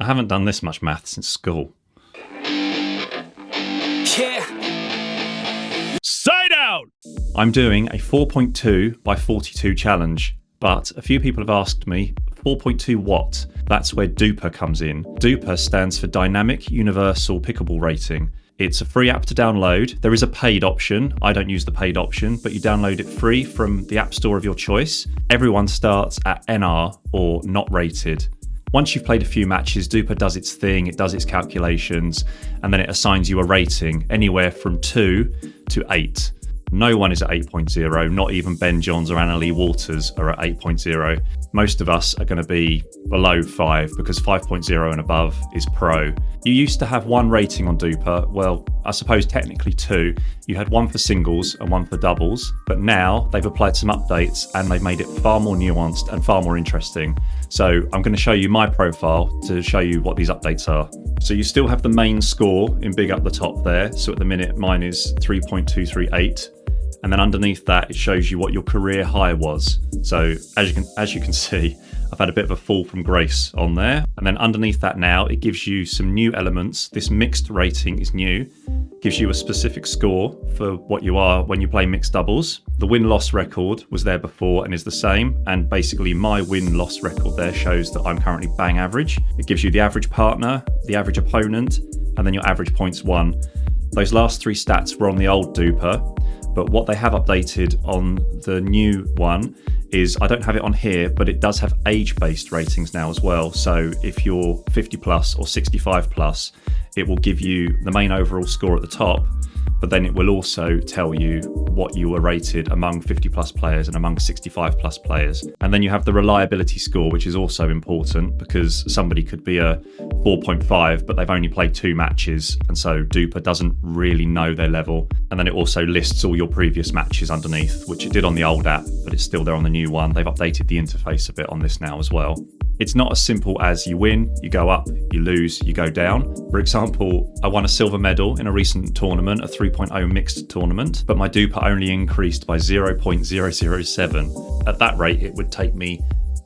I haven't done this much math since school. Yeah. Side out! I'm doing a 4.2 by 42 challenge, but a few people have asked me, 4.2 what? That's where DUPR comes in. DUPR stands for Dynamic Universal Pickleball Rating. It's a free app to download. There is a paid option. I don't use the paid option, but you download it free from the app store of your choice. Everyone starts at NR or not rated. Once you've played a few matches, DUPR does its thing, it does its calculations, and then it assigns you a rating anywhere from 2 to 8. No one is at 8.0, not even Ben Johns or Annalee Walters are at 8.0. Most of us are going to be below 5 because 5.0 and above is pro. You used to have one rating on DUPR, well, I suppose technically 2. You had one for singles and one for doubles, but now they've applied some updates and they've made it far more nuanced and far more interesting. So I'm going to show you my profile to show you what these updates are. So you still have the main score in big up the top there. So at the minute, mine is 3.238. And then underneath that, it shows you what your career high was. So as you can see, I've had a bit of a fall from grace on there. And then underneath that now, it gives you some new elements. This mixed rating is new. Gives you a specific score for what you are when you play mixed doubles. The win-loss record was there before and is the same. And basically my win-loss record there shows that I'm currently bang average. It gives you the average partner, the average opponent, and then your average points won. Those last 3 stats were on the old DUPR. But what they have updated on the new one is, I don't have it on here, but it does have age-based ratings now as well. So if you're 50 plus or 65 plus, it will give you the main overall score at the top, but then it will also tell you what you were rated among 50 plus players and among 65 plus players. And then you have the reliability score, which is also important because somebody could be a 4.5, but they've only played 2 matches. And so DUPR doesn't really know their level. And then it also lists all your previous matches underneath, which it did on the old app, but it's still there on the new one. They've updated the interface a bit on this now as well. It's not as simple as you win, you go up, you lose, you go down. For example, I won a silver medal in a recent tournament, a 3.0 mixed tournament, but my DUPR only increased by 0.007. At that rate, it would take me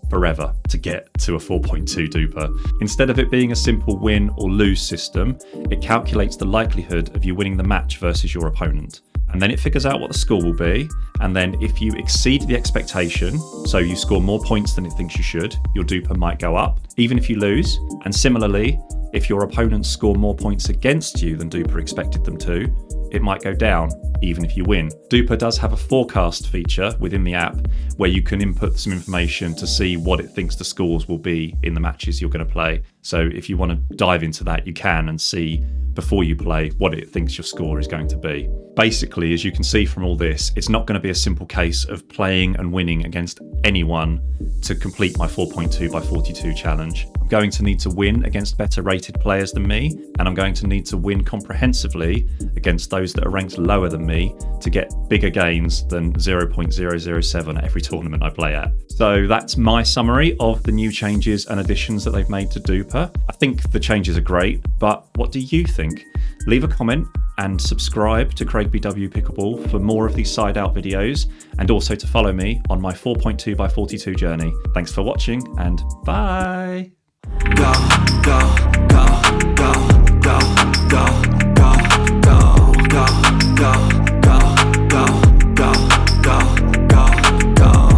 forever to get to a 4.2 DUPR. Instead of it being a simple win or lose system, it calculates the likelihood of you winning the match versus your opponent. And then it figures out what the score will be. And then if you exceed the expectation, so you score more points than it thinks you should, your DUPR might go up, even if you lose. And similarly, if your opponents score more points against you than DUPR expected them to, it might go down, even if you win. DUPR does have a forecast feature within the app where you can input some information to see what it thinks the scores will be in the matches you're going to play. So if you want to dive into that, you can and see before you play what it thinks your score is going to be. Basically, as you can see from all this, it's not going to be a simple case of playing and winning against anyone to complete my 4.2 by 42 challenge. I'm going to need to win against better rated players than me, and I'm going to need to win comprehensively against those that are ranked lower than me to get bigger gains than 0.007 at every tournament I play at. So that's my summary of the new changes and additions that they've made to DUPR. I think the changes are great, but what do you think? Leave a comment and subscribe to Craig BW Pickleball for more of these side out videos, and also to follow me on my 4.2 by 42 journey. Thanks for watching and bye. Go, go, go, go, go, go, go, go, go.